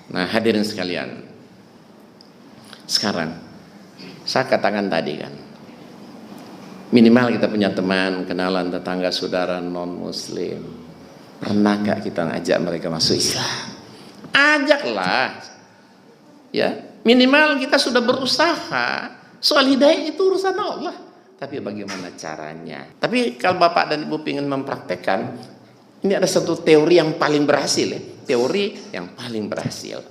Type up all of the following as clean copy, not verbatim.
Nah, hadirin sekalian, sekarang saya katakan tadi kan, minimal kita punya teman, kenalan, tetangga, saudara non-muslim. Pernah gak kita ngajak mereka masuk Islam? Ajaklah, ya. Minimal kita sudah berusaha. Soal hidayah itu urusan Allah. Tapi bagaimana caranya? Tapi kalau Bapak dan Ibu ingin mempraktekkan, ini ada satu teori yang paling berhasil, ya. Teori yang paling berhasil.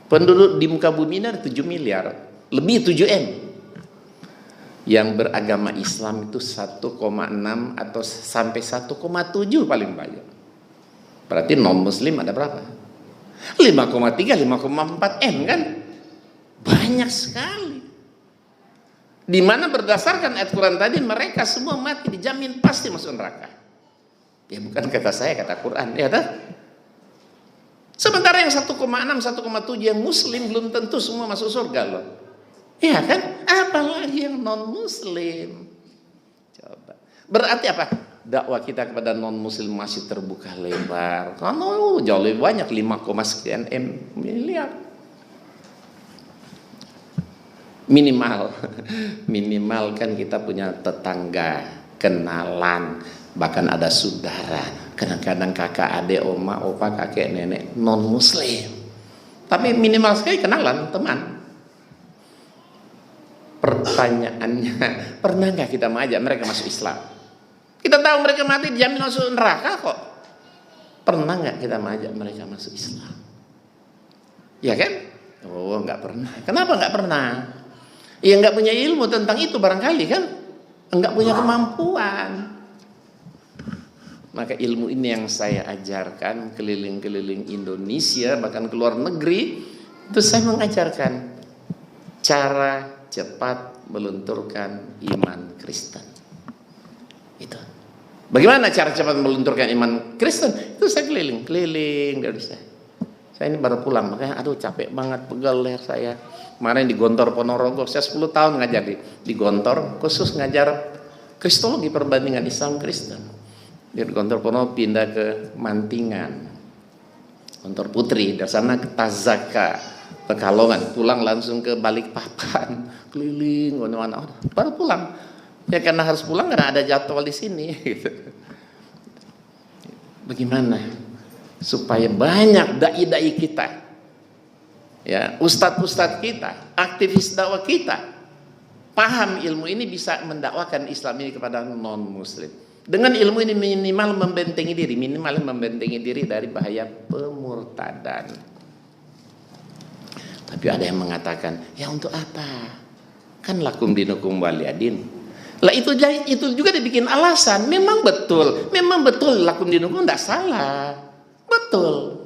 Penduduk di muka bumi ini ada 7 miliar, lebih 7M. Yang beragama Islam itu 1,6 atau sampai 1,7 paling banyak. Berarti non-muslim ada berapa? 5,3, 5,4 M kan? Banyak sekali. Di mana berdasarkan ayat Quran tadi, mereka semua mati dijamin pasti masuk neraka. Ya bukan kata saya, kata Quran, ya dah. Sementara yang 1,6, 1,7 yang muslim belum tentu semua masuk surga loh. Iya kan? Apalagi yang non-muslim. Coba. Berarti apa? Dakwah kita kepada non-muslim masih terbuka lebar. Karena jauh lebih banyak, 5, sekian miliar. Minimal kan kita punya tetangga, kenalan, bahkan ada saudara. Kadang-kadang kakak, adik, oma, opa, kakek, nenek non-muslim. Tapi minimal sekali kenalan, teman. Pertanyaannya, pernah nggak kita mengajak mereka masuk Islam? Kita tahu mereka mati dijamin masuk neraka kok. Pernah nggak kita mengajak mereka masuk Islam? Ya kan? Oh, nggak pernah. Kenapa nggak pernah? Ya nggak punya ilmu tentang itu barangkali kan? Nggak punya kemampuan. Maka ilmu ini yang saya ajarkan keliling-keliling Indonesia, bahkan ke luar negeri, itu saya mengajarkan cara cepat melunturkan iman Kristen. Itu. Bagaimana cara cepat melunturkan iman Kristen? Itu saya keliling dari saya. Saya ini baru pulang, makanya aduh capek banget, pegal leher saya. Kemarin di Gontor Ponorogo, saya 10 tahun ngajar di Gontor, khusus ngajar Kristologi perbandingan Islam Kristen. Di Gontor Ponorogo pindah ke Mantingan, Gontor Putri, dari sana ke Tazaka, Pekalongan, pulang langsung ke Balikpapan, keliling mana-mana, baru pulang. Ya karena harus pulang karena ada jadwal di sini. Gitu. Bagaimana supaya banyak dai-dai kita, ya ustadz-ustadz kita, aktivis dakwah kita, paham ilmu ini bisa mendakwakan Islam ini kepada non-muslim. Dengan ilmu ini minimal membentengi diri dari bahaya pemurtadan. Tapi ada yang mengatakan, ya untuk apa? Kan lakum dinukum waliyadin. Lah itu juga dibikin alasan. Memang betul lakum dinukum tidak salah. Betul.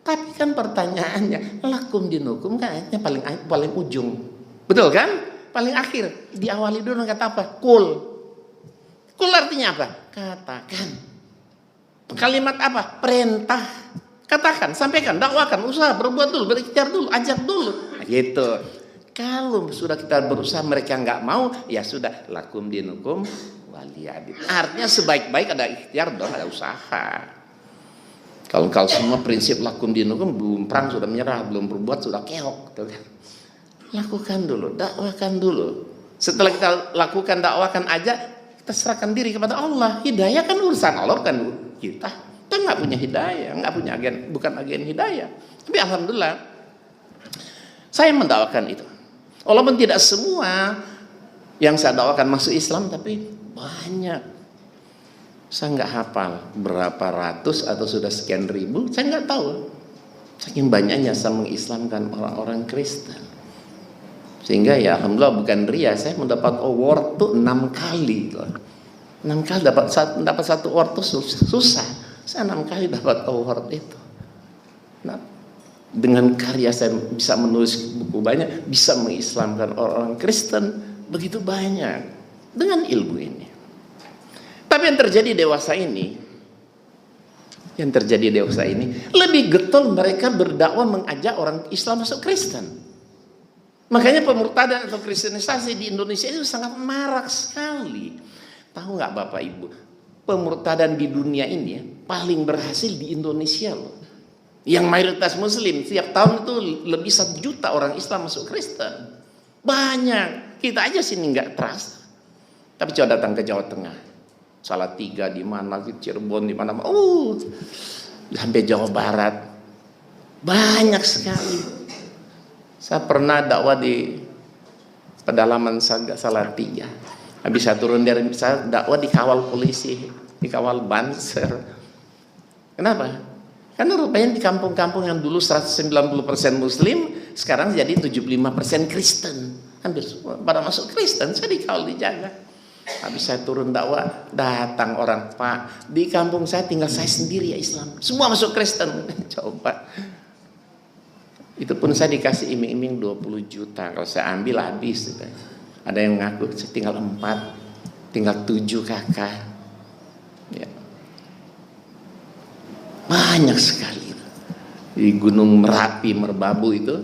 Tapi kan pertanyaannya, lakum dinukum kan ayatnya paling ujung. Betul kan? Paling akhir. Diawali dulu kata apa? Kul artinya apa? Katakan. Kalimat apa? Perintah. Katakan, sampaikan, dakwakan, usaha, berbuat dulu, berikhtiar dulu, ajak dulu. Nah, gitu. Kalau sudah kita berusaha mereka nggak mau, ya sudah lakum dinukum waliyadin. Artinya sebaik-baik ada ikhtiar dong, ada usaha. Kalau semua prinsip lakum dinukum, belum perang sudah menyerah, belum berbuat sudah keok. Lakukan dulu, dakwakan dulu. Setelah kita lakukan, dakwakan aja, kita serahkan diri kepada Allah. Hidayah kan urusan Allah, kan kita. Kita nggak punya hidayah, nggak punya bukan agen hidayah. Tapi alhamdulillah, saya mendakwakan itu. Walaupun tidak semua yang saya dakwakan masuk Islam, tapi banyak. Saya nggak hafal berapa ratus atau sudah sekian ribu, saya nggak tahu. Saking banyaknya saya mengislamkan orang-orang Kristen. Sehingga ya alhamdulillah bukan ria, saya mendapat award tuh 6 kali. 6 kali dapat satu award tuh susah. Saya 6 kali dapat award itu. Nah, dengan karya saya bisa menulis buku banyak, bisa mengislamkan orang-orang Kristen begitu banyak dengan ilmu ini. Tapi Tapi yang terjadi dewasa ini lebih getol mereka berdakwah mengajak orang Islam masuk Kristen. Makanya pemurtadan atau kristenisasi di Indonesia itu sangat marak sekali. Tahu nggak Bapak Ibu, pemurtadan di dunia ini ya, paling berhasil di Indonesia loh. Yang mayoritas Muslim, setiap tahun itu lebih 1 juta orang Islam masuk Kristen. Banyak, kita aja sini nggak terasa. Tapi coba datang ke Jawa Tengah, Salatiga di mana, Cirebon di mana, sampai Jawa Barat, banyak sekali. Saya pernah dakwah di pedalaman Salatiga. Habis saya turun dari saya dakwah dikawal polisi, dikawal banser. Kenapa? Karena rupanya di kampung-kampung yang dulu 190% Muslim, sekarang jadi 75% Kristen. Hampir pada masuk Kristen, saya dikawal dijaga. Habis saya turun dakwah, datang orang, Pak, di kampung saya tinggal saya sendiri ya Islam. Semua masuk Kristen. Coba. Itu pun saya dikasih iming-iming 20 juta. Kalau saya ambil habis. Ada yang ngaku saya tinggal 4, tinggal 7 kakak. Ya. Banyak sekali. Di Gunung Merapi, Merbabu itu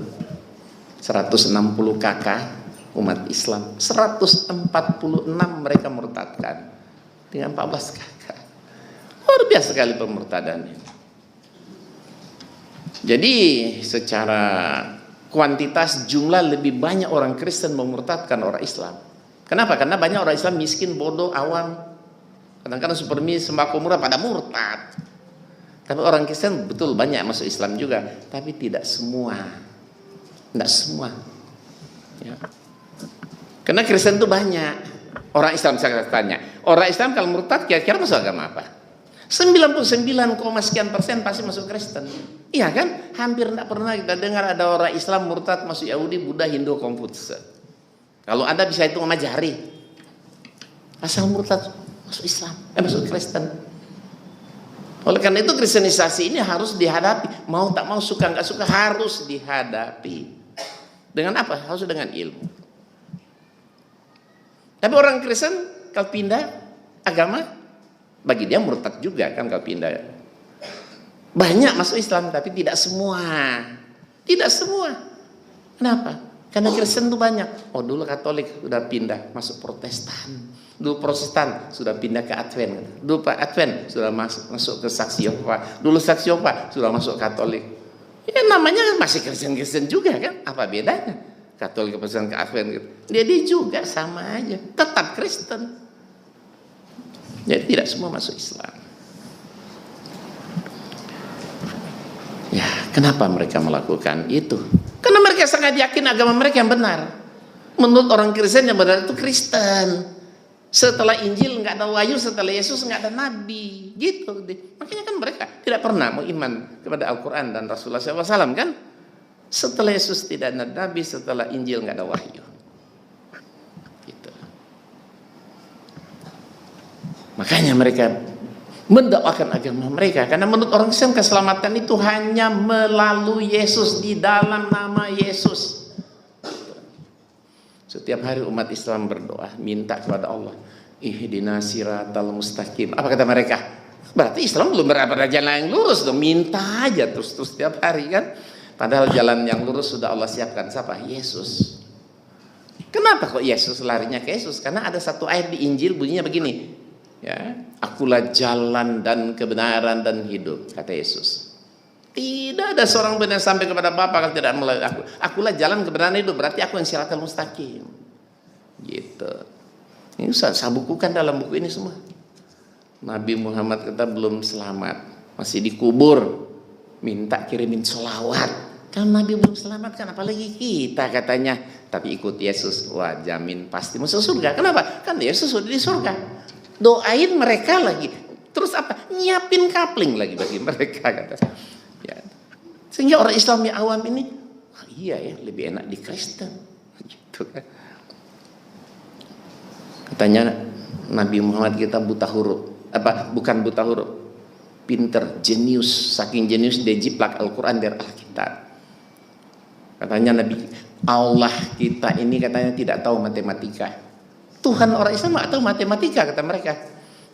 160 kakak umat Islam. 146 mereka murtadkan. Dengan 14 kakak. Luar biasa sekali pemurtadan ini. Jadi secara kuantitas jumlah lebih banyak orang Kristen memurtadkan orang Islam. Kenapa? Karena banyak orang Islam miskin, bodoh, awam. Kadang-kadang supermi, sembako murah pada murtad. Tapi orang Kristen betul banyak masuk Islam juga, tapi tidak semua. Tidak semua. Ya. Karena Kristen itu banyak. Orang Islam saya tanya, orang Islam kalau murtad kira-kira masuk agama apa? 99, sekian persen pasti masuk Kristen. Iya kan? Hampir tidak pernah kita dengar ada orang Islam murtad masuk Yahudi, Buddha, Hindu, Konfutse. Kalau ada bisa hitung sama jari. Asal murtad masuk Islam, masuk Kristen. Oleh karena itu kristenisasi ini harus dihadapi. Mau tak mau, suka nggak suka, harus dihadapi. Dengan apa? Harus dengan ilmu. Tapi orang Kristen kalau pindah agama, bagi dia murtad juga kan kalau pindah. Banyak masuk Islam tapi tidak semua. Tidak semua. Kenapa? Karena Kristen itu banyak. Oh dulu Katolik sudah pindah masuk Protestan. Dulu Protestan sudah pindah ke Advent. Dulu Pak Advent sudah masuk ke Saksi Yehova. Dulu Saksi Yehova sudah masuk Katolik. Ya namanya masih Kristen-Kristen juga kan? Apa bedanya? Katolik ke Protestan ke Advent gitu. Dia juga sama aja. Tetap Kristen. Jadi tidak semua masuk Islam. Ya, kenapa mereka melakukan itu? Karena mereka sangat yakin agama mereka yang benar. Menurut orang Kristen yang benar itu Kristen. Setelah Injil nggak ada wahyu, setelah Yesus nggak ada nabi, gitu. Makanya kan mereka tidak pernah mau iman kepada Al-Quran dan Rasulullah SAW kan? Setelah Yesus tidak ada nabi, setelah Injil nggak ada wahyu. Gitu. Makanya mereka mendakwakan agama mereka, karena menurut orang Kristen keselamatan itu hanya melalui Yesus, di dalam nama Yesus. Setiap hari umat Islam berdoa, minta kepada Allah, ihdinas siratal mustaqim. Apa kata mereka? Berarti Islam belum berada jalan yang lurus dong. Minta aja terus setiap hari kan. Padahal jalan yang lurus sudah Allah siapkan. Siapa? Yesus. Kenapa kok Yesus larinya ke Yesus? Karena ada satu ayat di Injil bunyinya begini. Ya, akulah jalan dan kebenaran dan hidup, kata Yesus. Tidak ada seorang benar sampai kepada Bapa kalau tidak melalui aku. Akulah jalan kebenaran hidup, berarti aku yang siratal mustaqim. Gitu. Ini saya bukukan dalam buku ini semua. Nabi Muhammad kita belum selamat, masih dikubur, minta kirimin sholawat. Kalau Nabi belum selamat kan apalagi kita katanya. Tapi ikut Yesus, wah jamin pasti masuk surga. Kenapa? Kan Yesus sudah di surga. Doain mereka lagi. Terus apa? Nyiapin kapling lagi bagi mereka kata. Ya. Sehingga orang Islam yang awam ini, iya ya, lebih enak di Kristen. Gitu kan. Katanya Nabi Muhammad kita buta huruf. Apa? Bukan buta huruf. Pinter, jenius. Saking jenius dia jiplak Al-Quran dari Alkitab. Katanya Nabi Allah kita ini katanya tidak tahu matematika. Tuhan orang Islam nggak tahu matematika kata mereka.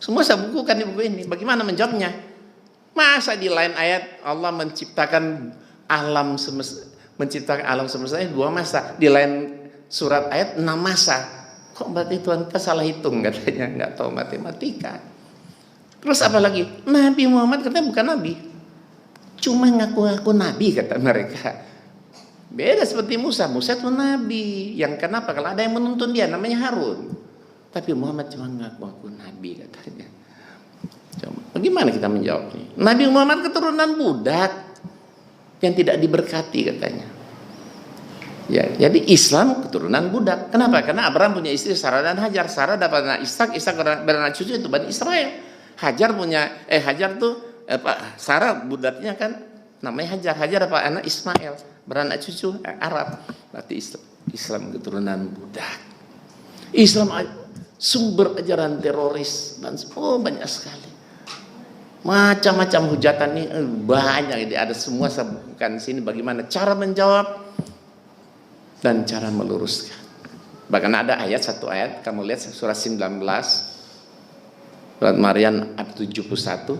Semua saya bukukan di buku ini. Bagaimana menjawabnya? Masa di lain ayat Allah menciptakan alam semesta ini 2 masa. Di lain surat ayat 6 masa. Kok berarti Tuhan kita salah hitung katanya, nggak tahu matematika. Terus apa lagi? Nabi Muhammad katanya bukan nabi. Cuma ngaku-ngaku nabi kata mereka. Beda seperti Musa. Musa itu nabi. Yang kenapa? Kalau ada yang menuntun dia namanya Harun. Tapi Muhammad cuma ngaku-ngaku nabi katanya. Coba, bagaimana kita menjawabnya? Nabi Muhammad keturunan budak yang tidak diberkati katanya. Ya, jadi Islam keturunan budak. Kenapa? Karena Abraham punya istri Sarah dan Hajar. Sarah dapat anak Ishak, Ishak beranak cucu itu Bani Israel. Hajar Sarah budaknya kan namanya Hajar. Hajar dapat anak Ismail, beranak cucu Arab. Berarti Islam keturunan budak. Islam sumber ajaran teroris dan banyak sekali. Macam-macam hujatan ini banyak, ada semua saya bukan sini bagaimana cara menjawab dan cara meluruskan. Bahkan ada satu ayat kamu lihat surah 19 surat Maryam ayat 71.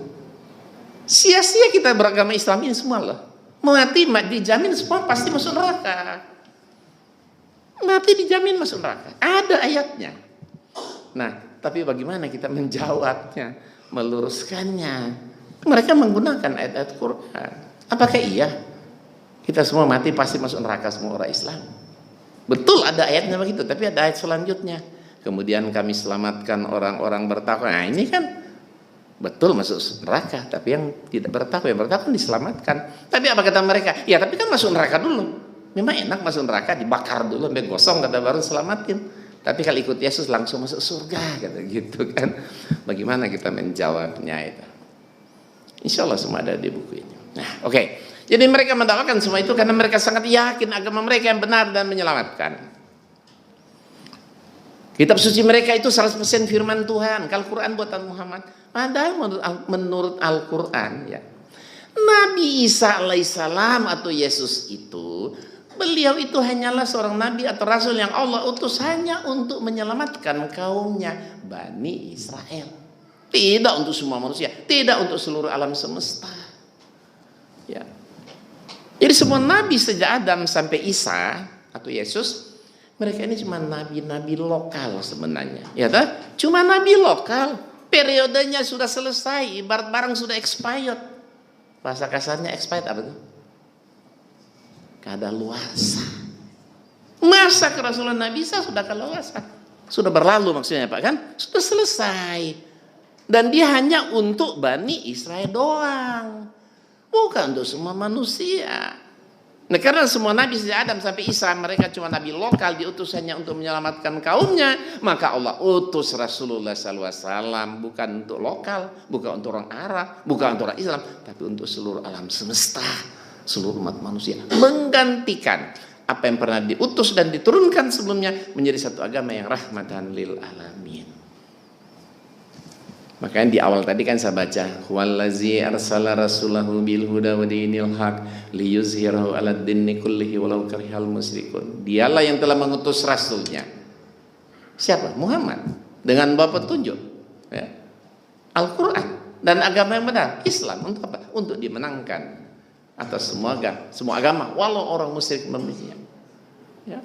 Sia-sia kita beragama Islam ini semua loh. Mati dijamin semua pasti masuk neraka. Mati dijamin masuk neraka. Ada ayatnya. Nah, tapi bagaimana kita menjawabnya, meluruskannya? Mereka menggunakan ayat-ayat Quran. Apakah iya kita semua mati pasti masuk neraka semua orang Islam? Betul ada ayatnya begitu, tapi ada ayat selanjutnya. Kemudian kami selamatkan orang-orang bertakwa. Nah, ini kan betul masuk neraka, tapi yang tidak bertakwa, yang bertakwa diselamatkan. Tapi apa kata mereka? Ya, tapi kan masuk neraka dulu. Memang enak masuk neraka, dibakar dulu sampai gosong kata baru selamatin. Tapi kalau ikut Yesus langsung masuk surga kata gitu kan. Bagaimana kita menjawabnya itu? Insya Allah semua ada di buku ini. Nah, oke. Jadi mereka mendakwakan semua itu karena mereka sangat yakin agama mereka yang benar dan menyelamatkan. Kitab suci mereka itu 100% firman Tuhan. Kalau Quran buatan Muhammad. Padahal menurut Al-Quran ya, Nabi Isa alaihissalam atau Yesus itu, beliau itu hanyalah seorang nabi atau rasul yang Allah utus hanya untuk menyelamatkan kaumnya Bani Israel. Tidak untuk semua manusia, tidak untuk seluruh alam semesta. Ya. Jadi semua nabi sejak Adam sampai Isa atau Yesus, mereka ini cuma nabi-nabi lokal sebenarnya. Ya kan? Cuma nabi lokal. Periodenya sudah selesai, ibarat barang sudah expired. Bahasa kasarnya expired apa itu? Kadaluarsa. Masa kerasulan Nabi Isa sudah kadaluarsa. Sudah berlalu maksudnya Pak kan? Sudah selesai. Dan dia hanya untuk Bani Israel doang. Bukan untuk semua manusia. Nah, karena semua nabi sejak Adam sampai Isa mereka cuma nabi lokal, diutus hanya untuk menyelamatkan kaumnya, maka Allah utus Rasulullah SAW bukan untuk lokal, bukan untuk orang Arab, bukan untuk orang Islam, tapi untuk seluruh alam semesta, seluruh umat manusia, menggantikan apa yang pernah diutus dan diturunkan sebelumnya menjadi satu agama yang rahmatan lil alamin. Makanya di awal tadi kan saya baca wallazi arsala rasulahu bil huda wa dinil haq liyuzhirahu 'alad dinni kullihi walau karihal musyrikun. Dialah yang telah mengutus rasulnya. Siapa? Muhammad dengan bawa petunjuk ya. Al-Qur'an dan agama yang benar, Islam. Untuk apa? Untuk dimenangkan atas semua agama walau orang musyrik membencinya. Ya.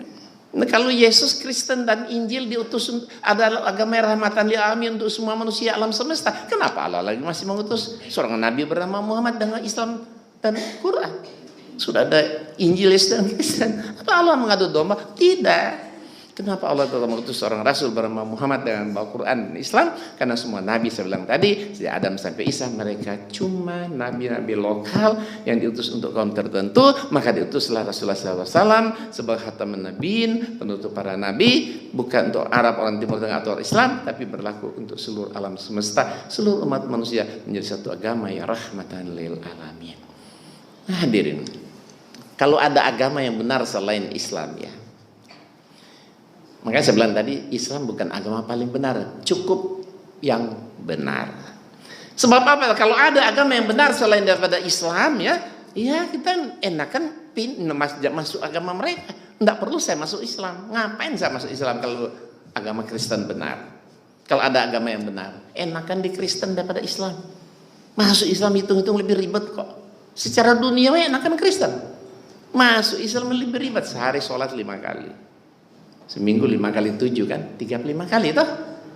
Nah, kalau Yesus, Kristen dan Injil diutus adalah agama rahmatan lil alamin untuk semua manusia alam semesta. Kenapa Allah lagi masih mengutus seorang nabi bernama Muhammad dengan Islam dan Quran? Sudah ada Injil dan Kristen. Apa Allah mengadu domba? Tidak. Kenapa Allah telah mengutus seorang rasul bernama Muhammad dengan bawa Quran dan Islam? Karena semua nabi saya bilang tadi, sejak Adam sampai Isa mereka cuma nabi-nabi lokal yang diutus untuk kaum tertentu. Maka diutuslah Rasulullah SAW sebagai khataman nabiin, penutup para nabi, bukan untuk Arab, orang Timur Tengah atau orang Islam, tapi berlaku untuk seluruh alam semesta, seluruh umat manusia menjadi satu agama yang rahmatan lil alamin. Nah, hadirin, kalau ada agama yang benar selain Islam ya, makanya saya bilang tadi Islam bukan agama paling benar, cukup yang benar. Sebab apa? Kalau ada agama yang benar selain daripada Islam ya kita enakan masuk agama mereka. Tidak perlu saya masuk Islam. Ngapain saya masuk Islam kalau agama Kristen benar? Kalau ada agama yang benar, enakan di Kristen daripada Islam. Masuk Islam hitung-hitung lebih ribet kok. Secara duniawi enakan Kristen. Masuk Islam lebih ribet. Sehari sholat 5 kali. Seminggu 5 kali 7 kan? 35 kali toh.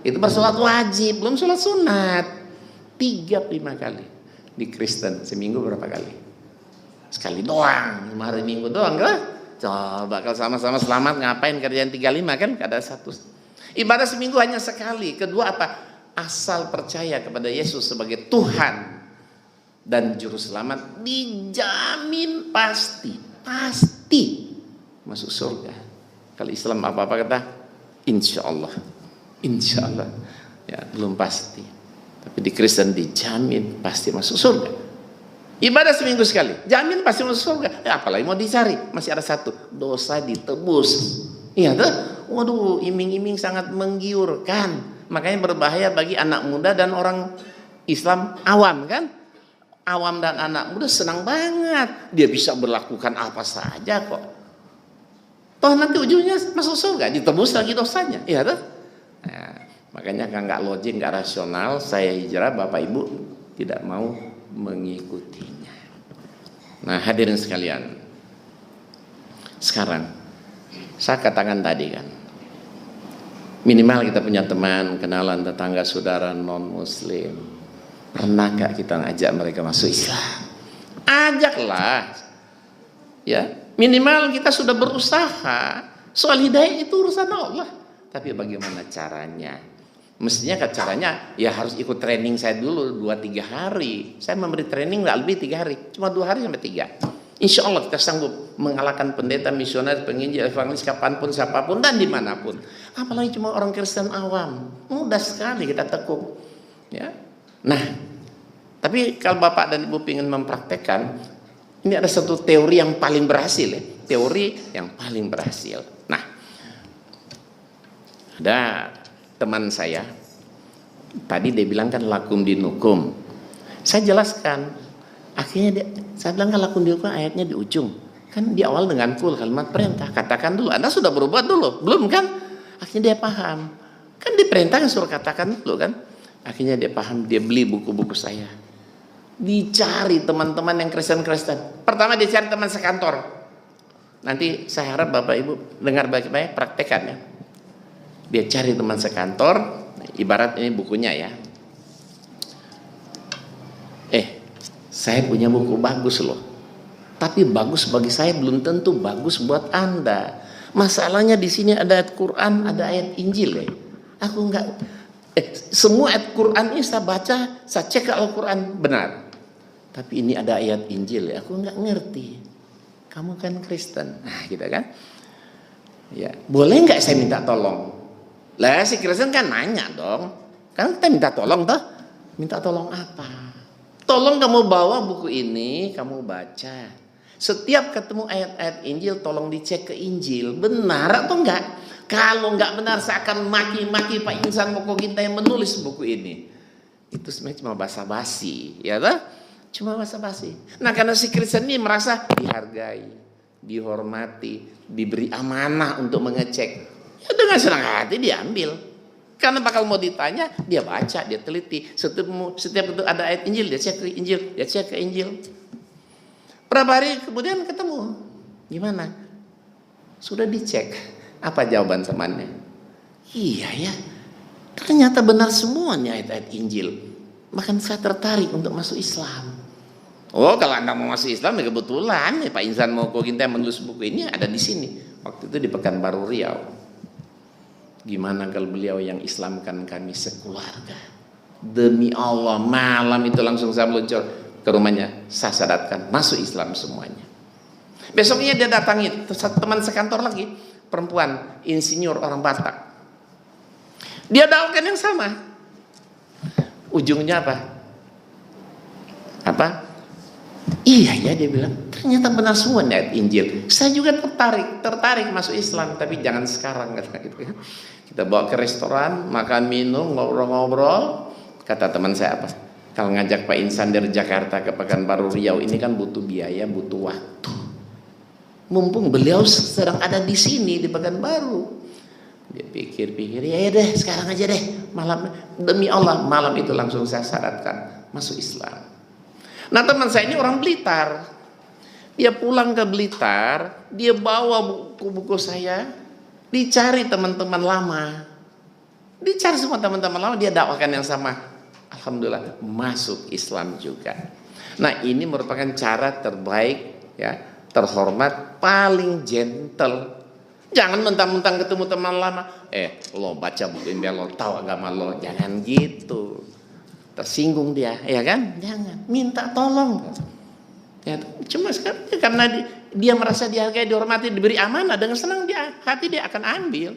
Itu baru sholat wajib, belum sholat sunat. 35 kali. Di Kristen seminggu berapa kali? Sekali doang. 5 hari Minggu doang kan? Coba kalau sama-sama selamat ngapain kerjaan 35 kan? Ada satu. Ibadah seminggu hanya sekali. Kedua apa? Asal percaya kepada Yesus sebagai Tuhan dan Juru Selamat, dijamin pasti masuk surga. Kalau Islam apa-apa kata insya Allah ya, belum pasti. Tapi di Kristen dijamin pasti masuk surga. Ibadah seminggu sekali, jamin pasti masuk surga. Apalagi mau dicari, masih ada satu, dosa ditebus. Iya tuh, waduh, iming-iming sangat menggiurkan. Makanya berbahaya bagi anak muda dan orang Islam awam kan. Awam dan anak muda senang banget, dia bisa berlakukan apa saja kok. Toh nanti ujungnya masuk surga, ditebus lagi dosanya. Iya tuh. Nah, makanya kan nggak logik, nggak rasional. Saya hijrah, Bapak Ibu tidak mau mengikutinya. Nah, hadirin sekalian, sekarang saya katakan tadi kan, minimal kita punya teman, kenalan, tetangga, saudara non-muslim. Pernah gak kita ngajak mereka masuk Islam? Ajaklah. Ya, minimal kita sudah berusaha. Soal hidayah itu urusan Allah. Tapi bagaimana caranya? Mestinya kan caranya ya harus ikut training saya dulu 2-3 hari. Saya memberi training gak lebih 3 hari, cuma 2 hari sampai 3. Insya Allah kita sanggup mengalahkan pendeta, misionaris, penginjil, evangelis, kapanpun, siapapun, dan dimanapun. Apalagi cuma orang Kristen awam. Mudah sekali kita tekuk. Ya. Nah, tapi kalau Bapak dan Ibu ingin mempraktekkan, ini ada satu teori yang paling berhasil. Ya. Teori yang paling berhasil. Nah, ada teman saya, tadi dia bilang kan lakum dinukum. Saya jelaskan. Akhirnya saya bilang kan lakum dinukum ayatnya di ujung. Kan di awal dengan kul, kalimat perintah. Katakan dulu, Anda sudah berbuat dulu. Belum kan? Akhirnya dia paham. Kan diperintahkan suruh katakan dulu kan? Akhirnya dia paham, dia beli buku-buku saya. Dicari teman-teman yang Kristen-Kristen. Pertama dia cari teman sekantor. Nanti saya harap Bapak Ibu dengar baik-baik, praktekan ya. Dia cari teman sekantor, ibarat ini bukunya ya. Saya punya buku bagus loh. Tapi bagus bagi saya belum tentu bagus buat Anda. Masalahnya di sini ada ayat Quran, ada ayat Injil ya. Aku enggak semua ayat Quran ini saya baca, saya cek Al-Quran benar. Tapi ini ada ayat Injil ya, aku enggak ngerti. Kamu kan Kristen. Nah, gitu kan? Ya, boleh enggak saya minta tolong? Lah si Kristen kan nanya dong. Kan kita minta tolong toh? Minta tolong apa? Tolong kamu bawa buku ini, kamu baca. Setiap ketemu ayat-ayat Injil, tolong dicek ke Injil. Benar atau enggak? Kalau enggak benar, saya akan maki-maki Pak Insan Mokoginta yang menulis buku ini. Itu sebenarnya cuma basa-basi. Ya toh? Cuma basa-basi. Nah, karena si Kristen ini merasa dihargai, dihormati, diberi amanah untuk mengecek. Ya dengan senang hati diambil. Karena bakal mau ditanya, dia baca, dia teliti. Setiap itu ada ayat Injil, dia cek ke Injil, dia cek ke Injil. Berapa hari kemudian ketemu, gimana? Sudah dicek. Apa jawaban temannya? Iya ya, ternyata benar semuanya ayat-ayat Injil. Bahkan saya tertarik untuk masuk Islam. Oh, kalau Anda mau masuk Islam, ya kebetulan ya, Pak Insan Mokoginta yang menulis buku ini ada di sini. Waktu itu di Pekanbaru Riau. Gimana kalau beliau yang Islamkan kami sekeluarga? Demi Allah, malam itu langsung saya meluncur ke rumahnya, saya syaratkan masuk Islam semuanya. Besoknya dia datangi teman sekantor lagi, perempuan, insinyur orang Batak. Dia dakwahkan yang sama. Ujungnya apa? Iya ya, dia bilang, ternyata benar semua ayat Injil. Saya juga tertarik masuk Islam, tapi jangan sekarang kata gitu. Kita bawa ke restoran, makan minum, ngobrol-ngobrol. Kata teman saya apa? Kalau ngajak Pak Insan dari Jakarta ke Pekanbaru Riau ini kan butuh biaya, butuh waktu. Mumpung beliau sedang ada di sini di Pekanbaru. Dia pikir-pikir, ya deh, sekarang aja deh. malam, demi Allah malam itu langsung saya syaratkan masuk Islam. Nah teman saya ini orang Blitar, dia pulang ke Blitar, dia bawa buku-buku saya, dicari teman-teman lama, dicari semua teman-teman lama, dia dakwakan yang sama, alhamdulillah masuk Islam juga. Nah ini merupakan cara terbaik, ya, terhormat, paling gentle. Jangan mentang-mentang ketemu teman lama, lo baca buku ini lo tahu agama lo, jangan gitu. Tersinggung dia, ya kan? Jangan, minta tolong. Ya, cuma sekarang karena dia merasa dihargai, dihormati, diberi amanah, dengan senang hati dia akan ambil.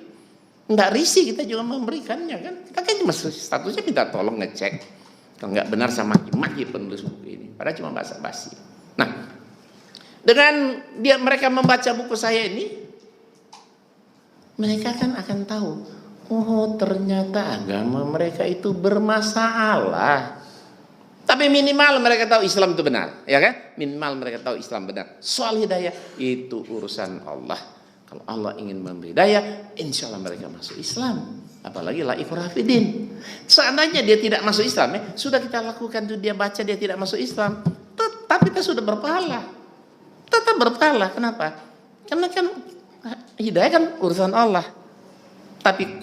Enggak risih kita juga memberikannya kan. Kita kan cuma statusnya minta tolong, ngecek. Kalau nggak benar sama maki penulis buku ini. Padahal cuma basa-basi. Nah, dengan mereka membaca buku saya ini, mereka kan akan tahu, oh ternyata agama mereka itu bermasalah. Tapi minimal mereka tahu Islam itu benar, ya kan? Minimal mereka tahu Islam benar. Soal hidayah itu urusan Allah. Kalau Allah ingin memberi hidayah, insya Allah mereka masuk Islam. Apalagi la ikraha fid-din. Seandainya dia tidak masuk Islam, sudah kita lakukan tuh, dia baca dia tidak masuk Islam, tapi kita sudah berpahala. Tetap berpahala. Kenapa? Karena kan hidayah kan urusan Allah. Tapi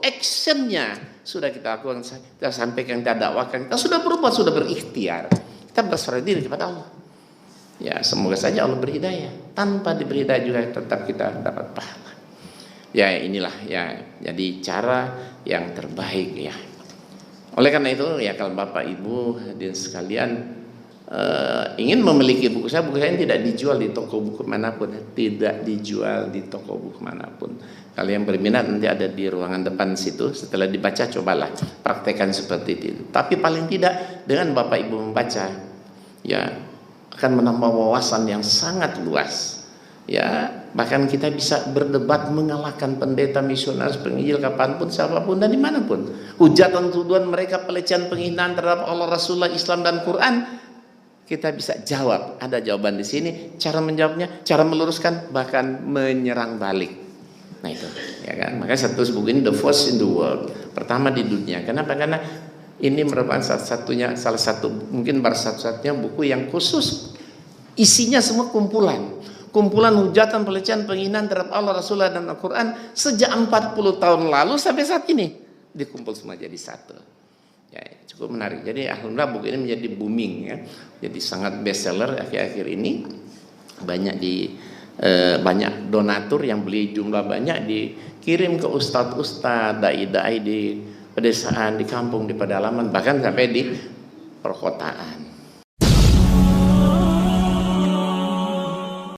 actionnya sudah kita lakukan, kita sampaikan, kita dakwakan, kita sudah berubah, sudah berikhtiar. Kita berserah diri kepada Allah. Ya semoga saja Allah beri hidayah. Tanpa diberi hidayah juga tetap kita dapat pahala. Ya inilah ya, jadi cara yang terbaik ya. Oleh karena itu ya, kalau Bapak Ibu hadirin sekalian ingin memiliki buku saya tidak dijual di toko buku manapun, tidak dijual di toko buku manapun. Kalau yang berminat nanti ada di ruangan depan situ, setelah dibaca cobalah praktekkan seperti itu. Tapi paling tidak dengan Bapak Ibu membaca, ya akan menambah wawasan yang sangat luas. Ya bahkan kita bisa berdebat mengalahkan pendeta, misionaris, penginjil kapanpun, siapapun dan dimanapun. Hujatan tuduhan mereka, pelecehan, penghinaan terhadap Allah, Rasulullah, Islam dan Quran, kita bisa jawab. Ada jawaban di sini. Cara menjawabnya, cara meluruskan, bahkan menyerang balik. Nah itu, ya kan? Makanya satu buku ini the first in the world, pertama di dunia. Kenapa? Karena ini merupakan salah satu mungkin satu-satunya buku yang khusus, isinya semua kumpulan hujatan, pelecehan, penghinaan terhadap Allah, Rasulullah dan Al-Quran sejak 40 tahun lalu sampai saat ini dikumpul semua jadi satu. Ya, cukup menarik. Jadi alhamdulillah buku ini menjadi booming ya. Jadi sangat bestseller akhir-akhir ini. Banyak donatur yang beli, jumlah banyak, dikirim ke ustadz-ustadz, dai-dai di pedesaan, di kampung, di pedalaman, bahkan sampai di perkotaan.